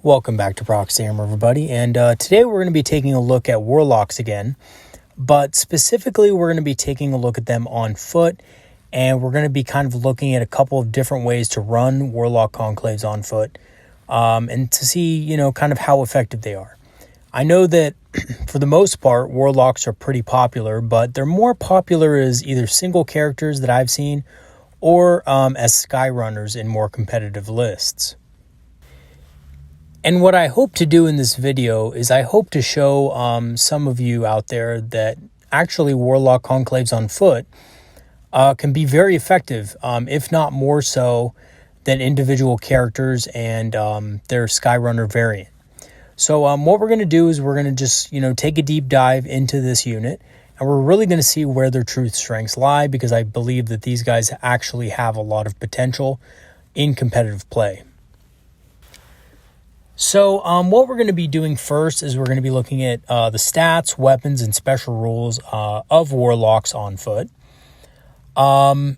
Welcome back to Proxy Armor, everybody, and today we're going to be taking a look at Warlocks again, but specifically we're going to be taking a look at them on foot, and we're going to be kind of looking at a couple of different ways to run Warlock Conclaves on foot, and to see, kind of how effective they are. I know that for the most part, Warlocks are pretty popular, but they're more popular as either single characters that I've seen, or as Skyrunners in more competitive lists. And what I hope to do in this video is I hope to show some of you out there that actually Warlock Conclaves on foot can be very effective, if not more so than individual characters and their Skyrunner variant. So what we're going to do is we're going to just, take a deep dive into this unit, and we're really going to see where their true strengths lie, because I believe that these guys actually have a lot of potential in competitive play. So what we're going to be doing first is we're going to be looking at the stats, weapons, and special rules of Warlocks on foot. And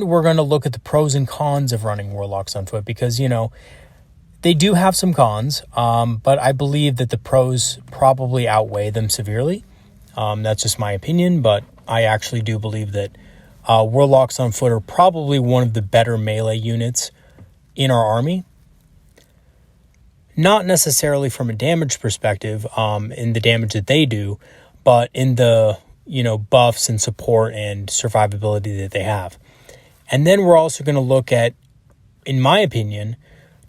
we're going to look at the pros and cons of running Warlocks on foot because, they do have some cons, but I believe that the pros probably outweigh them severely. That's just my opinion, but I actually do believe that Warlocks on foot are probably one of the better melee units in our army. Not necessarily from a damage perspective, in the damage that they do, but in the, buffs and support and survivability that they have. And then we're also going to look at, in my opinion,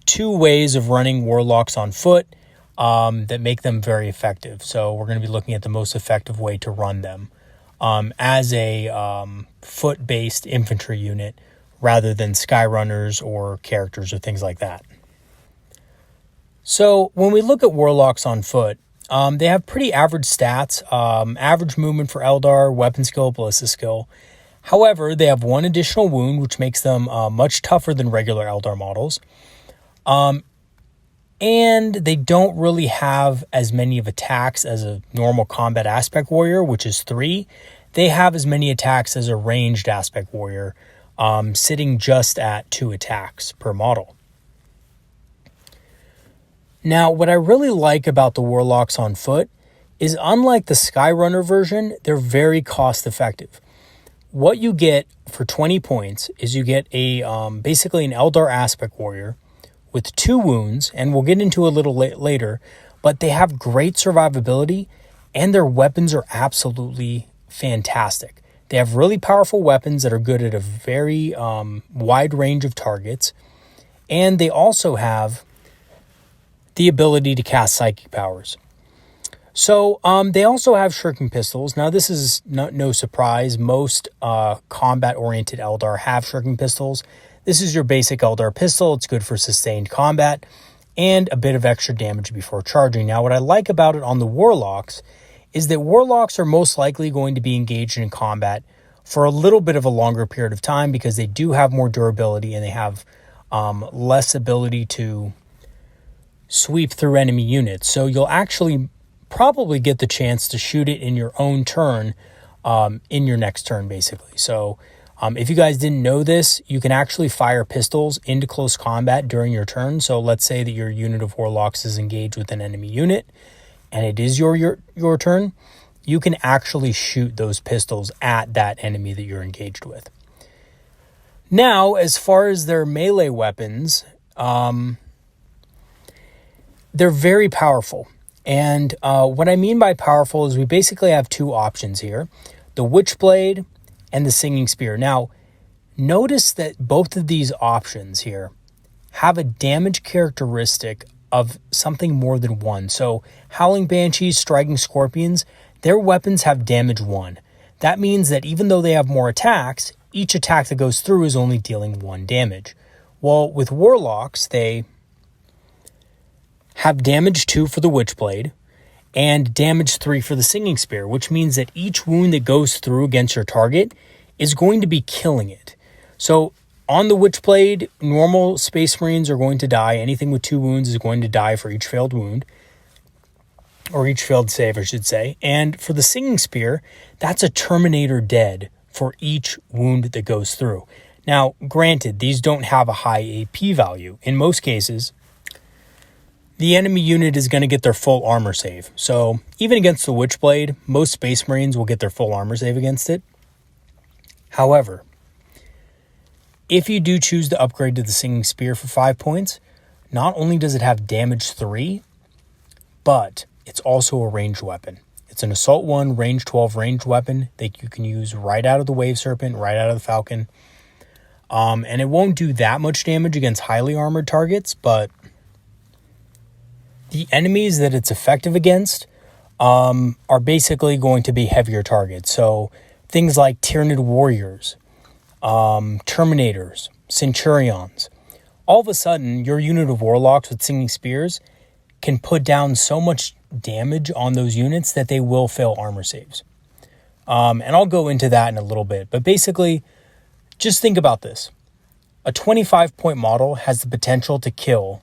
two ways of running Warlocks on foot that make them very effective. So we're going to be looking at the most effective way to run them as a foot-based infantry unit rather than Skyrunners or characters or things like that. So when we look at Warlocks on foot, they have pretty average stats, average movement for Eldar, weapon skill, ballista skill. However, they have one additional wound, which makes them much tougher than regular Eldar models. And they don't really have as many of attacks as a normal combat aspect warrior, which is 3. They have as many attacks as a ranged aspect warrior, sitting just at 2 attacks per model. Now, what I really like about the Warlocks on foot is, unlike the Skyrunner version, they're very cost effective. What you get for 20 points is you get a basically an Eldar aspect warrior with 2 wounds, and we'll get into a little later, but they have great survivability, and their weapons are absolutely fantastic. They have really powerful weapons that are good at a very wide range of targets, and they also have the ability to cast psychic powers. So they also have shuriken pistols. Now, this is no surprise. Most combat-oriented Eldar have shuriken pistols. This is your basic Eldar pistol. It's good for sustained combat and a bit of extra damage before charging. Now, what I like about it on the Warlocks is that Warlocks are most likely going to be engaged in combat for a little bit of a longer period of time because they do have more durability and they have less ability to sweep through enemy units. So you'll actually probably get the chance to shoot it in your own turn, in your next turn, basically. So if you guys didn't know this, you can actually fire pistols into close combat during your turn. So let's say that your unit of Warlocks is engaged with an enemy unit and it is your turn. You can actually shoot those pistols at that enemy that you're engaged with. Now, as far as their melee weapons, they're very powerful. And what I mean by powerful is we basically have 2 options here, the Witchblade and the Singing Spear. Now, notice that both of these options here have a damage characteristic of something more than 1. So Howling Banshees, Striking Scorpions, their weapons have damage 1. That means that even though they have more attacks, each attack that goes through is only dealing 1 damage. Well, with Warlocks, they have damage 2 for the Witchblade and damage 3 for the Singing Spear, which means that each wound that goes through against your target is going to be killing it. So on the Witchblade, normal Space Marines are going to die. Anything with 2 wounds is going to die for each failed wound, or each failed save, I should say. And for the Singing Spear, that's a Terminator dead for each wound that goes through. Now, granted, these don't have a high AP value. In most cases, the enemy unit is going to get their full armor save. So even against the Witchblade, most Space Marines will get their full armor save against it. However, if you do choose to upgrade to the Singing Spear for 5 points, not only does it have damage 3, but it's also a ranged weapon. It's an Assault 1, range 12 ranged weapon that you can use right out of the Wave Serpent, right out of the Falcon. And it won't do that much damage against highly armored targets, but the enemies that it's effective against are basically going to be heavier targets. So things like Tyranid Warriors, Terminators, Centurions. All of a sudden, your unit of Warlocks with Singing Spears can put down so much damage on those units that they will fail armor saves. And I'll go into that in a little bit. But basically, just think about this. A 25-point model has the potential to kill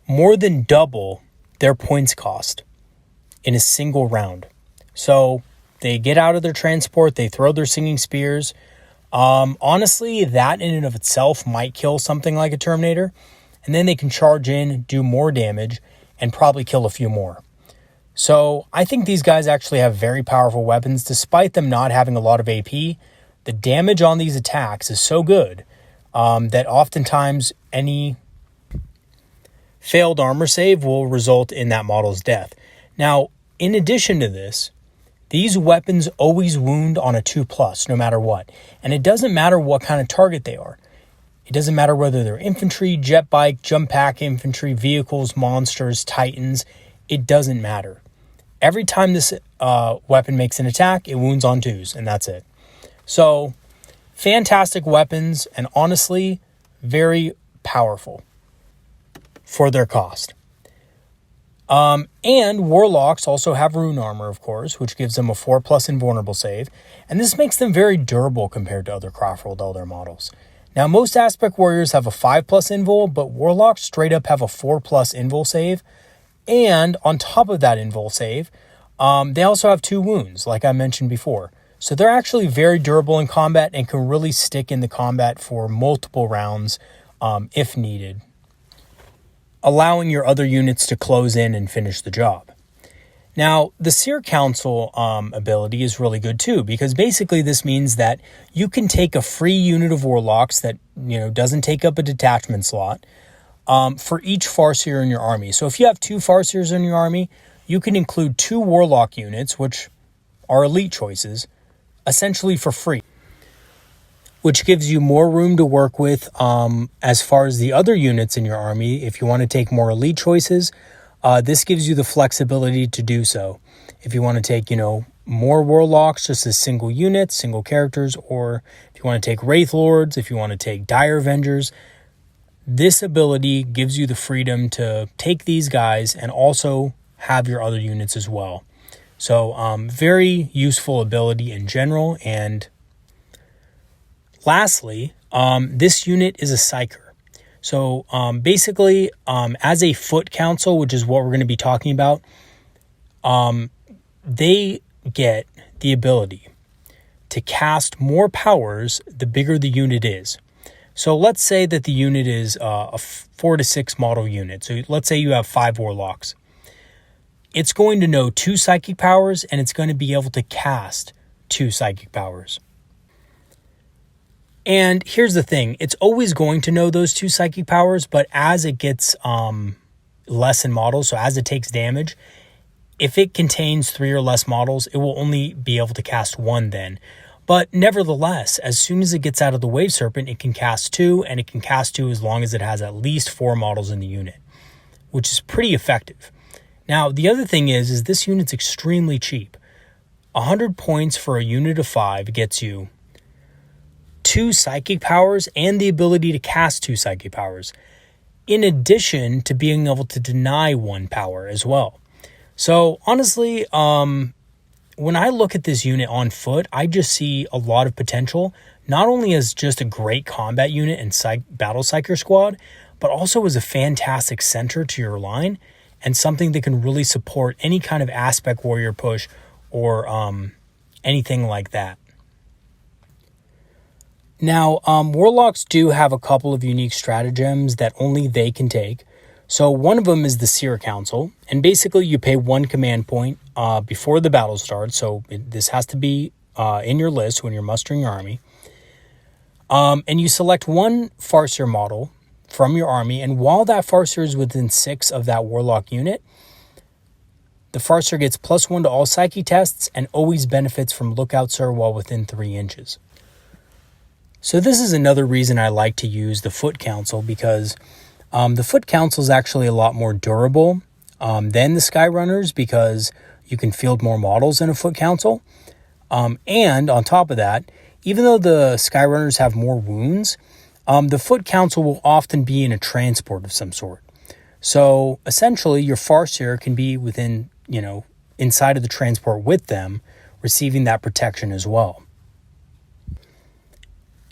more than double their points cost in a single round. So they get out of their transport, they throw their Singing Spears. Honestly, that in and of itself might kill something like a Terminator. And then they can charge in, do more damage, and probably kill a few more. So I think these guys actually have very powerful weapons. Despite them not having a lot of AP, the damage on these attacks is so good that oftentimes any failed armor save will result in that model's death. Now, in addition to this, these weapons always wound on a 2+, no matter what. And it doesn't matter what kind of target they are. It doesn't matter whether they're infantry, jet bike, jump pack infantry, vehicles, monsters, titans. It doesn't matter. Every time this weapon makes an attack, it wounds on 2s, and that's it. So, fantastic weapons, and honestly, very powerful for their cost. And Warlocks also have rune armor, of course, which gives them a 4+ invulnerable save, and this makes them very durable compared to other Craftworld Eldar models. Now, most Aspect Warriors have a 5+ invul, but Warlocks straight up have a 4+ invul save, and on top of that invul save, they also have 2 wounds, like I mentioned before. So they're actually very durable in combat and can really stick in the combat for multiple rounds if needed, allowing your other units to close in and finish the job. Now, the Seer Council ability is really good too, because basically this means that you can take a free unit of Warlocks that doesn't take up a detachment slot for each Farseer in your army. So if you have 2 Farseers in your army, you can include 2 Warlock units, which are elite choices, essentially for free, which gives you more room to work with as far as the other units in your army. If you want to take more elite choices, this gives you the flexibility to do so. If you want to take, more Warlocks just as single units, single characters, or if you want to take Wraith Lords, if you want to take Dire Avengers, this ability gives you the freedom to take these guys and also have your other units as well. So, very useful ability in general. And lastly, this unit is a Psyker. So basically, as a foot council, which is what we're going to be talking about, they get the ability to cast more powers the bigger the unit is. So let's say that the unit is a 4 to 6 model unit. So let's say you have 5 Warlocks. It's going to know 2 psychic powers, and it's going to be able to cast 2 psychic powers. And here's the thing, it's always going to know those 2 psychic powers, but as it gets less in models, so as it takes damage, if it contains 3 or less models, it will only be able to cast 1 then. But nevertheless, as soon as it gets out of the Wave Serpent, it can cast 2, and it can cast 2 as long as it has at least 4 models in the unit, which is pretty effective. Now, the other thing is this unit's extremely cheap. 100 points for a unit of 5 gets you 2 psychic powers and the ability to cast 2 psychic powers, in addition to being able to deny 1 power as well. So honestly, when I look at this unit on foot, I just see a lot of potential, not only as just a great combat unit and battle psyker squad, but also as a fantastic center to your line and something that can really support any kind of aspect warrior push or anything like that. Now, Warlocks do have a couple of unique stratagems that only they can take. So one of them is the Seer Council, and basically you pay 1 command point before the battle starts. So this has to be in your list when you're mustering your army. And you select 1 Farseer model from your army, and while that Farseer is within 6 of that Warlock unit, the Farseer gets +1 to all psyche tests and always benefits from Lookout Sir while within 3 inches. So this is another reason I like to use the Foot Council, because the Foot Council is actually a lot more durable than the Skyrunners, because you can field more models in a Foot Council. And on top of that, even though the Skyrunners have more wounds, the Foot Council will often be in a transport of some sort. So essentially your Farseer can be within, inside of the transport with them, receiving that protection as well.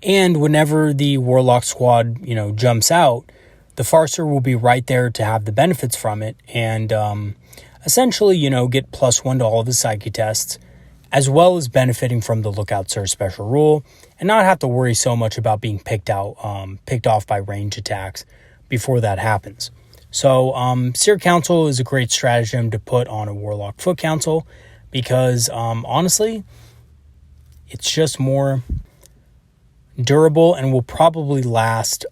And whenever the Warlock squad, jumps out, the Farseer will be right there to have the benefits from it, and essentially, get +1 to all of his psyche tests, as well as benefiting from the Lookout Sir special rule, and not have to worry so much about being picked off by range attacks before that happens. So Seer Council is a great stratagem to put on a Warlock Foot Council, because honestly, it's just more durable and will probably last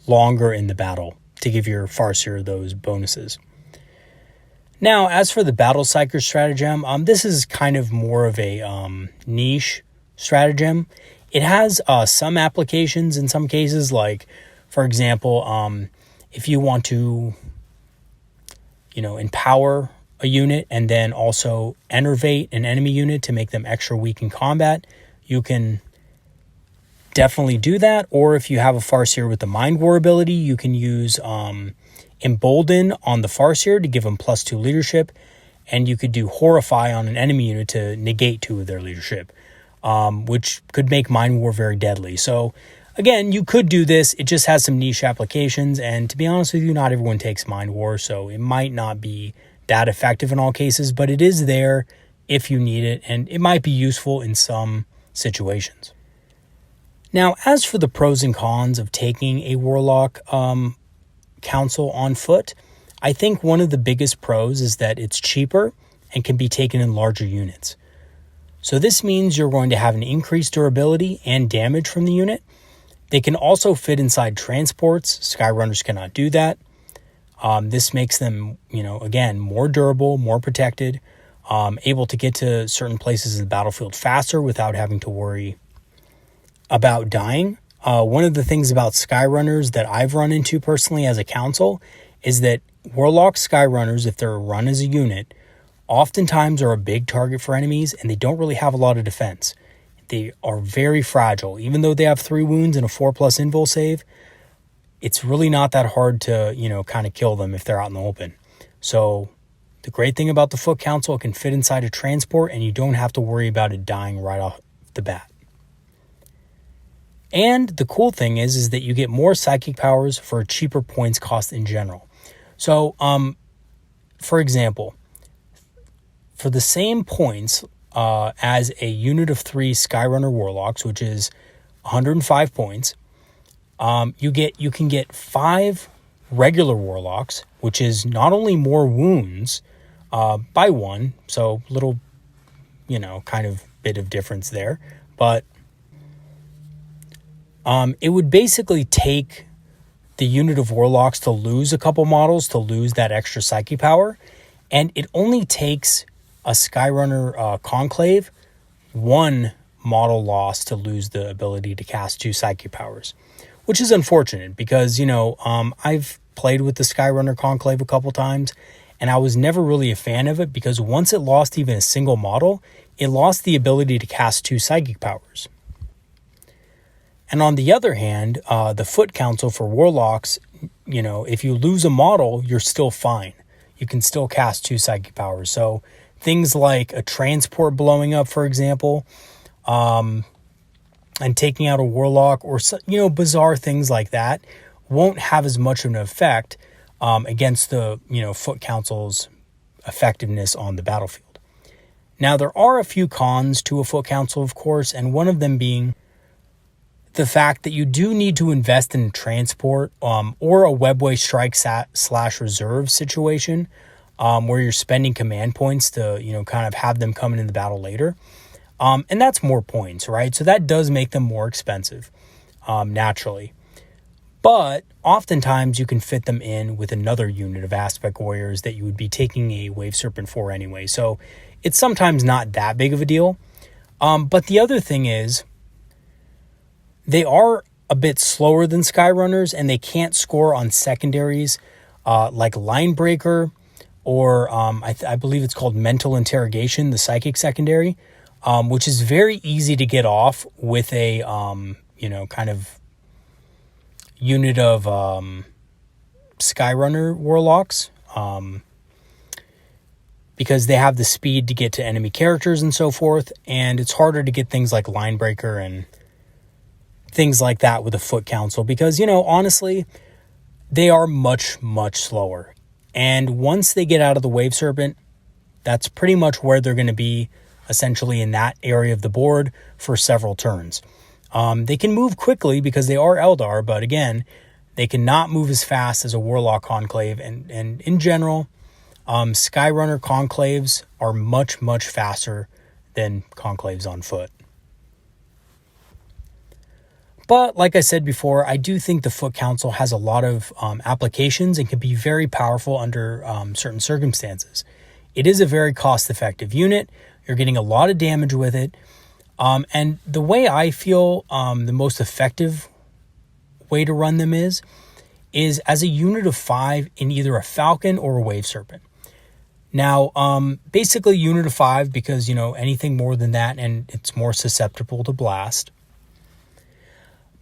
longer in the battle to give your Farseer those bonuses. Now, as for the Battle Psyker stratagem, this is kind of more of a niche stratagem. It has some applications in some cases, like, for example, if you want to, empower a unit and then also enervate an enemy unit to make them extra weak in combat, you can definitely do that. Or if you have a Farseer with the Mind War ability, you can use Embolden on the Farseer to give them +2 leadership, and you could do Horrify on an enemy unit to negate 2 of their leadership, which could make Mind War very deadly. So again, you could do this. It just has some niche applications, and to be honest with you, not everyone takes Mind War, so it might not be that effective in all cases, but it is there if you need it, and it might be useful in some situations. Now, as for the pros and cons of taking a Warlock Council on foot, I think one of the biggest pros is that it's cheaper and can be taken in larger units. So this means you're going to have an increased durability and damage from the unit. They can also fit inside transports. Skyrunners cannot do that. This makes them, again, more durable, more protected, able to get to certain places in the battlefield faster without having to worry about dying. One of the things about Skyrunners that I've run into personally as a council is that Warlock Skyrunners, if they're run as a unit, oftentimes are a big target for enemies, and they don't really have a lot of defense. They are very fragile. Even though they have 3 wounds and a 4+ invul save, it's really not that hard to, kind of kill them if they're out in the open. So the great thing about the Foot Council, it can fit inside a transport, and you don't have to worry about it dying right off the bat. And the cool thing is that you get more psychic powers for a cheaper points cost in general. So, for example, for the same points as a unit of 3 Skyrunner Warlocks, which is 105 points, you can get 5 regular Warlocks, which is not only more wounds by 1, so little, kind of bit of difference there, but it would basically take the unit of Warlocks to lose a couple models to lose that extra psyche power, and it only takes a Skyrunner Conclave 1 model loss to lose the ability to cast 2 psyche powers, which is unfortunate because, I've played with the Skyrunner Conclave a couple times, and I was never really a fan of it because once it lost even a single model, it lost the ability to cast 2 psychic powers. And on the other hand, the Foot Council for Warlocks, if you lose a model, you're still fine. You can still cast 2 psychic powers. So things like a transport blowing up, for example, and taking out a Warlock or, bizarre things like that won't have as much of an effect against the, Foot Council's effectiveness on the battlefield. Now, there are a few cons to a Foot Council, of course, and one of them being the fact that you do need to invest in transport or a webway strike / reserve situation where you're spending command points to, kind of have them come into the battle later. And that's more points, right? So that does make them more expensive, naturally. But oftentimes you can fit them in with another unit of Aspect Warriors that you would be taking a Wave Serpent for anyway. So it's sometimes not that big of a deal. But the other thing is, they are a bit slower than Skyrunners, and they can't score on secondaries like Linebreaker or I believe it's called Mental Interrogation, the Psychic secondary, which is very easy to get off with a, kind of unit of Skyrunner Warlocks, because they have the speed to get to enemy characters and so forth, and it's harder to get things like Linebreaker and things like that with a Foot Council because, honestly, they are much, much slower. And once they get out of the Wave Serpent, that's pretty much where they're going to be, essentially in that area of the board for several turns. They can move quickly because they are Eldar, but again, they cannot move as fast as a Warlock Conclave. And in general, Skyrunner Conclaves are much, much faster than Conclaves on foot. But like I said before, I do think the Foot Council has a lot of applications and can be very powerful under certain circumstances. It is a very cost-effective unit. You're getting a lot of damage with it. And the way I feel the most effective way to run them is as a unit of 5 in either a Falcon or a Wave Serpent. Now, basically unit of 5 because, anything more than that and it's more susceptible to blast.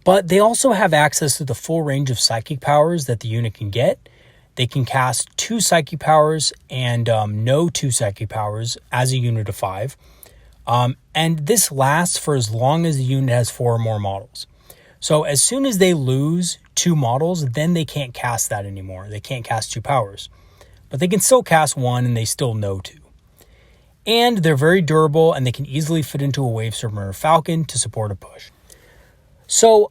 But they also have access to the full range of psychic powers that the unit can get. They can cast 2 psychic powers and no 2 psychic powers as a unit of 5. And this lasts for as long as the unit has 4 or more models. So as soon as they lose 2 models, then they can't cast that anymore. They can't cast 2 powers. But they can still cast 1 and they still know 2. And they're very durable and they can easily fit into a Wave Serpent or Falcon to support a push. So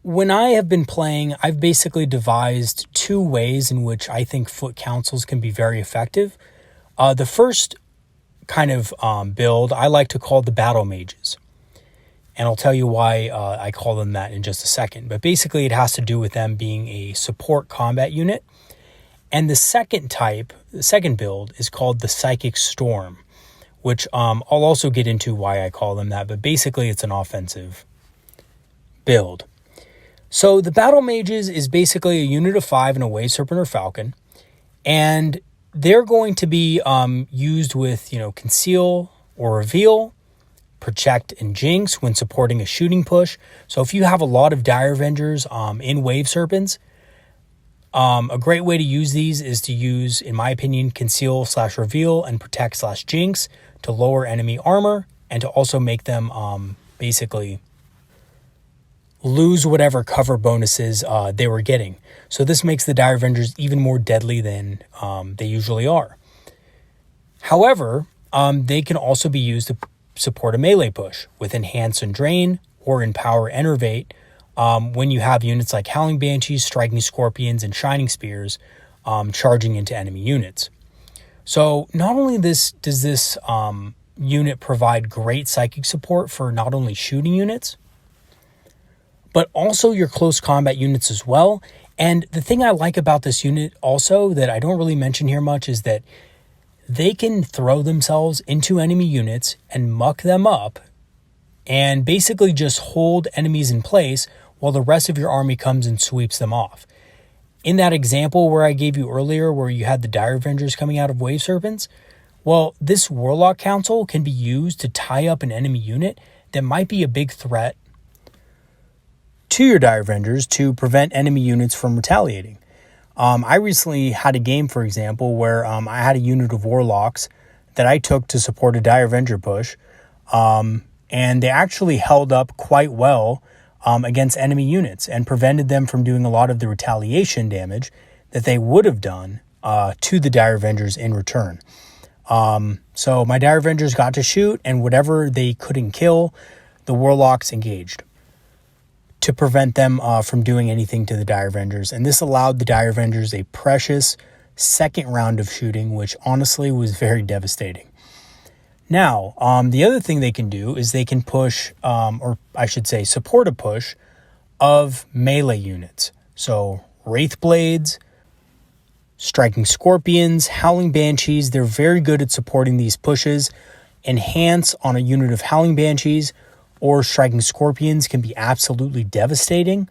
when I have been playing, I've basically devised 2 ways in which I think Foot Councils can be very effective. The first kind of build I like to call the Battle Mages. And I'll tell you why I call them that in just a second. But basically it has to do with them being a support combat unit. And the second build is called the Psychic Storm, which I'll also get into why I call them that. But basically it's an offensive build. So the Battle Mages is basically a unit of 5 in a Wave Serpent or Falcon, and they're going to be used with, Conceal or Reveal, Protect, and Jinx when supporting a shooting push. So if you have a lot of Dire Avengers in Wave Serpents, a great way to use these is to use, in my opinion, Conceal / Reveal and Protect / Jinx to lower enemy armor and to also make them basically lose whatever cover bonuses they were getting. So this makes the Dire Avengers even more deadly than they usually are. However, they can also be used to support a melee push with Enhance and Drain or Empower Enervate when you have units like Howling Banshees, Striking Scorpions, and Shining Spears charging into enemy units. So not only does this unit provide great psychic support for not only shooting units, but also your close combat units as well. And the thing I like about this unit also that I don't really mention here much is that they can throw themselves into enemy units and muck them up and basically just hold enemies in place while the rest of your army comes and sweeps them off. In that example where I gave you earlier where you had the Dire Avengers coming out of Wave Serpents, well, this Warlock Council can be used to tie up an enemy unit that might be a big threat to your Dire Avengers to prevent enemy units from retaliating. I recently had a game, for example, where I had a unit of Warlocks that I took to support a Dire Avenger push, and they actually held up quite well against enemy units and prevented them from doing a lot of the retaliation damage that they would have done to the Dire Avengers in return. So my Dire Avengers got to shoot, and whatever they couldn't kill, the Warlocks engaged. to prevent them from doing anything to the Dire Avengers. And this allowed the Dire Avengers a precious second round of shooting, which honestly was very devastating. Now, the other thing they can do is they can push, or I should say support a push of melee units. So Wraith Blades, Striking Scorpions, Howling Banshees, they're very good at supporting these pushes. Enhance on a unit of Howling Banshees or Striking Scorpions can be absolutely devastating.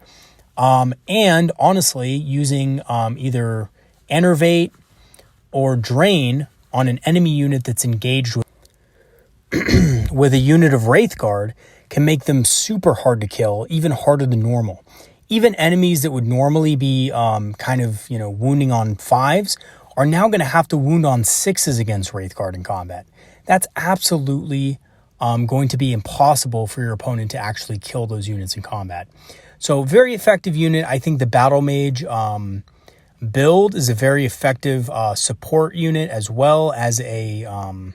And honestly, using either Enervate or Drain on an enemy unit that's engaged with a unit of Wraith Guard can make them super hard to kill, even harder than normal. Even enemies that would normally be wounding on 5s are now going to have to wound on 6s against Wraith Guard in combat. That's absolutely going to be impossible for your opponent to actually kill those units in combat. So very effective unit. I think the Battle Mage build is a very effective support unit as well as a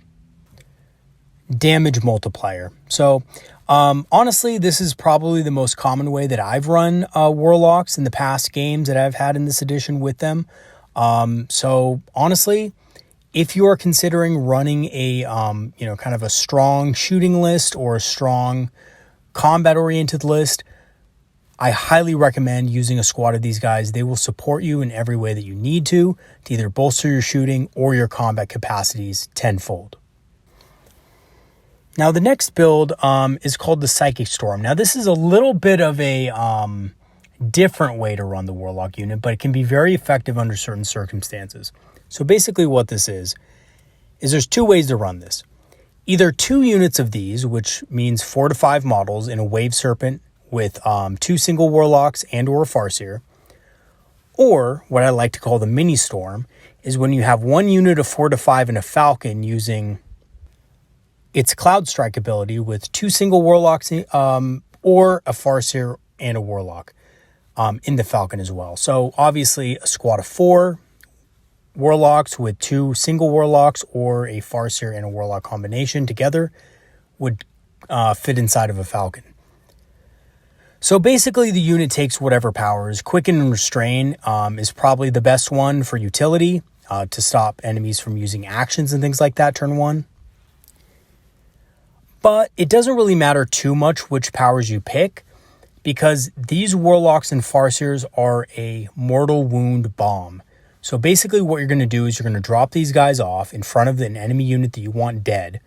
damage multiplier. So honestly, this is probably the most common way that I've run Warlocks in the past games that I've had in this edition with them. So honestly, if you are considering running a kind of a strong shooting list or a strong combat oriented list, I highly recommend using a squad of these guys. They will support you in every way that you need to either bolster your shooting or your combat capacities tenfold. Now, the next build is called the Psychic Storm. Now, this is a little bit of a different way to run the Warlock unit, but it can be very effective under certain circumstances. So basically what this is there's two ways to run this. Either 2 units of these, which means 4 to 5 models in a Wave Serpent with 2 single Warlocks and or a Farseer, or what I like to call the Mini Storm, is when you have 1 unit of 4 to 5 and a Falcon using its Cloud Strike ability with 2 single Warlocks or a Farseer and a Warlock in the Falcon as well. So obviously a squad of 4 Warlocks with 2 single Warlocks or a Farseer and a Warlock combination together would fit inside of a Falcon. So basically the unit takes whatever powers. Quicken and Restrain is probably the best one for utility to stop enemies from using actions and things like that turn 1. But it doesn't really matter too much which powers you pick because these Warlocks and Farseers are a mortal wound bomb. So basically what you're going to do is you're going to drop these guys off in front of an enemy unit that you want dead.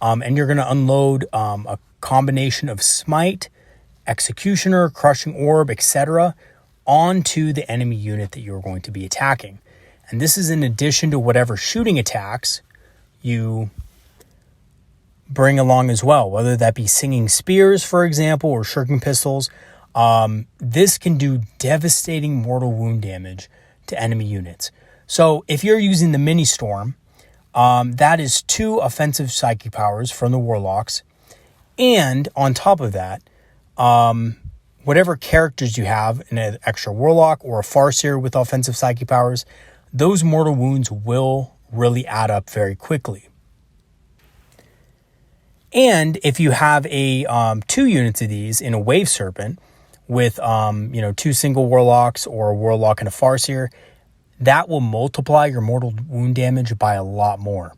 And you're going to unload a combination of Smite, Executioner, Crushing Orb, etc. onto the enemy unit that you're going to be attacking. And this is in addition to whatever shooting attacks you bring along as well, whether that be Singing Spears, for example, or Shirking Pistols. This can do devastating mortal wound damage to enemy units. So if you're using the Mini Storm, that is 2 offensive psychic powers from the Warlocks. And on top of that, whatever characters you have in an extra Warlock or a Farseer with offensive psychic powers, those mortal wounds will really add up very quickly. And if you have a 2 units of these in a Wave Serpent with 2 single Warlocks or a Warlock and a Farseer, that will multiply your mortal wound damage by a lot more.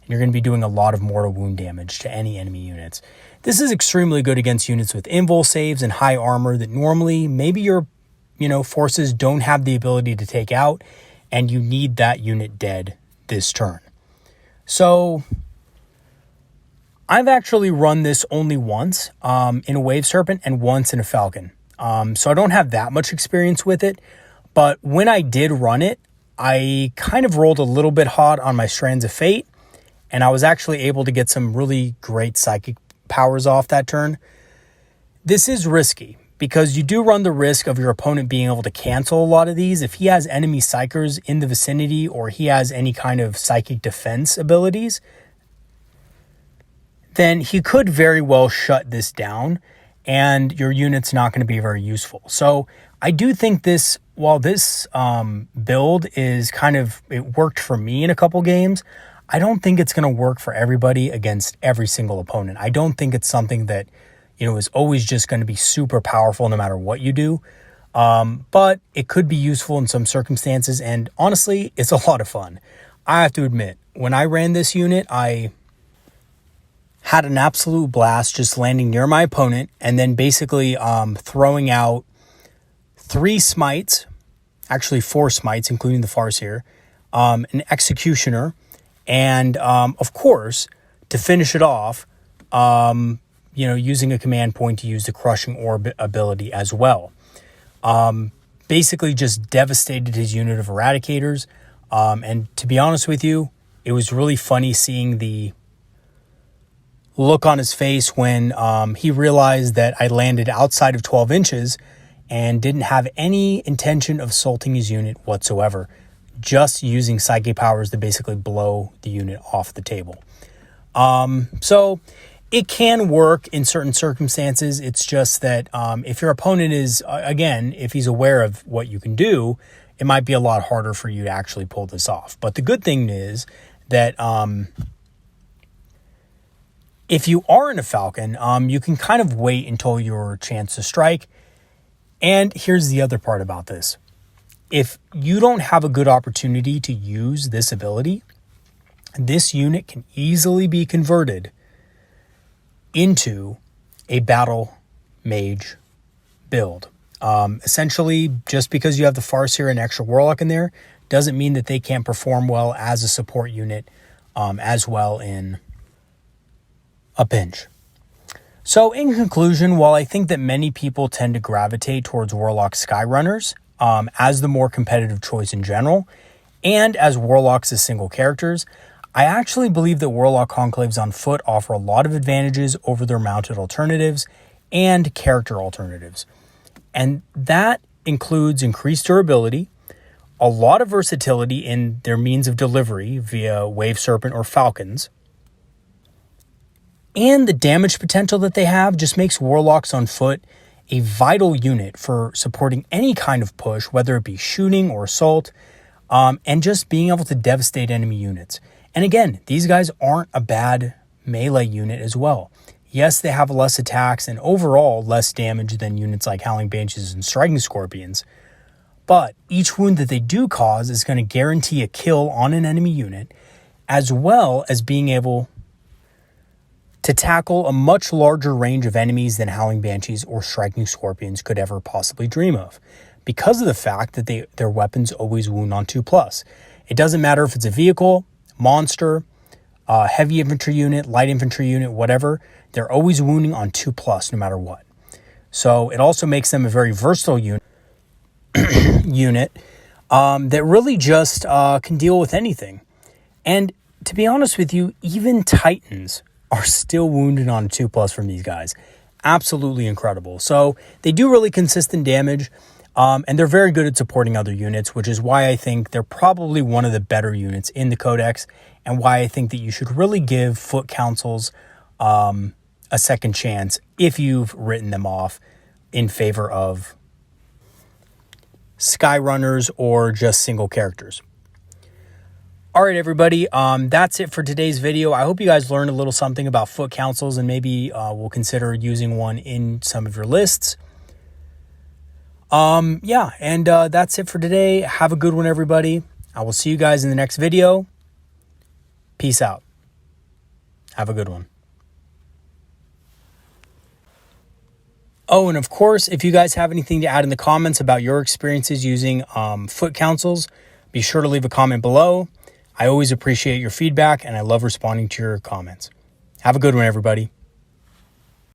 And you're going to be doing a lot of mortal wound damage to any enemy units. This is extremely good against units with invul saves and high armor that normally maybe your forces don't have the ability to take out, and you need that unit dead this turn. So I've actually run this only once in a Wave Serpent and once in a Falcon. So I don't have that much experience with it. But when I did run it, I kind of rolled a little bit hot on my Strands of Fate. And I was actually able to get some really great psychic powers off that turn. This is risky because you do run the risk of your opponent being able to cancel a lot of these. If he has enemy psychers in the vicinity or he has any kind of psychic defense abilities, then he could very well shut this down and your unit's not going to be very useful. So I do think this, while this build is it worked for me in a couple games, I don't think it's going to work for everybody against every single opponent. I don't think it's something that, is always just going to be super powerful no matter what you do. But it could be useful in some circumstances, and honestly, it's a lot of fun. I have to admit, when I ran this unit, I had an absolute blast just landing near my opponent and then basically throwing out 3 smites, actually 4 smites, including the Farseer, an Executioner, and of course, to finish it off, using a command point to use the Crushing Orb ability as well. Basically just devastated his unit of Eradicators. And to be honest with you, it was really funny seeing the look on his face when he realized that I landed outside of 12 inches and didn't have any intention of assaulting his unit whatsoever, just using psychic powers to basically blow the unit off the table. So it can work in certain circumstances. It's just that if your opponent is, again, if he's aware of what you can do, it might be a lot harder for you to actually pull this off. But the good thing is that if you are in a Falcon, you can kind of wait until your chance to strike. And here's the other part about this. If you don't have a good opportunity to use this ability, this unit can easily be converted into a battle mage build. Essentially, just because you have the Farseer and extra Warlock in there, doesn't mean that they can't perform well as a support unit as well in a pinch. So in conclusion, while I think that many people tend to gravitate towards Warlock Skyrunners as the more competitive choice in general, and as Warlocks as single characters, I actually believe that Warlock Conclaves on foot offer a lot of advantages over their mounted alternatives and character alternatives. And that includes increased durability, a lot of versatility in their means of delivery via Wave Serpent or Falcons, and the damage potential that they have just makes Warlocks on foot a vital unit for supporting any kind of push, whether it be shooting or assault, and just being able to devastate enemy units. And again, these guys aren't a bad melee unit as well. Yes, they have less attacks and overall less damage than units like Howling Banshees and Striking Scorpions, but each wound that they do cause is going to guarantee a kill on an enemy unit, as well as being able to tackle a much larger range of enemies than Howling Banshees or Striking Scorpions could ever possibly dream of, because of the fact that their weapons always wound on 2+. It doesn't matter if it's a vehicle, monster, heavy infantry unit, light infantry unit, whatever, they're always wounding on 2+ no matter what. So it also makes them a very versatile unit that really just can deal with anything. And to be honest with you, even Titans are still wounded on 2+ from these guys. Absolutely incredible. So they do really consistent damage, and they're very good at supporting other units, which is why I think they're probably one of the better units in the Codex, and why I think that you should really give foot councils a second chance if you've written them off in favor of Skyrunners or just single characters. All right, everybody, that's it for today's video. I hope you guys learned a little something about foot councils, and maybe we'll consider using one in some of your lists. That's it for today. Have a good one, everybody. I will see you guys in the next video. Peace out. Have a good one. Oh, and of course, if you guys have anything to add in the comments about your experiences using foot councils, be sure to leave a comment below. I always appreciate your feedback, and I love responding to your comments. Have a good one, everybody.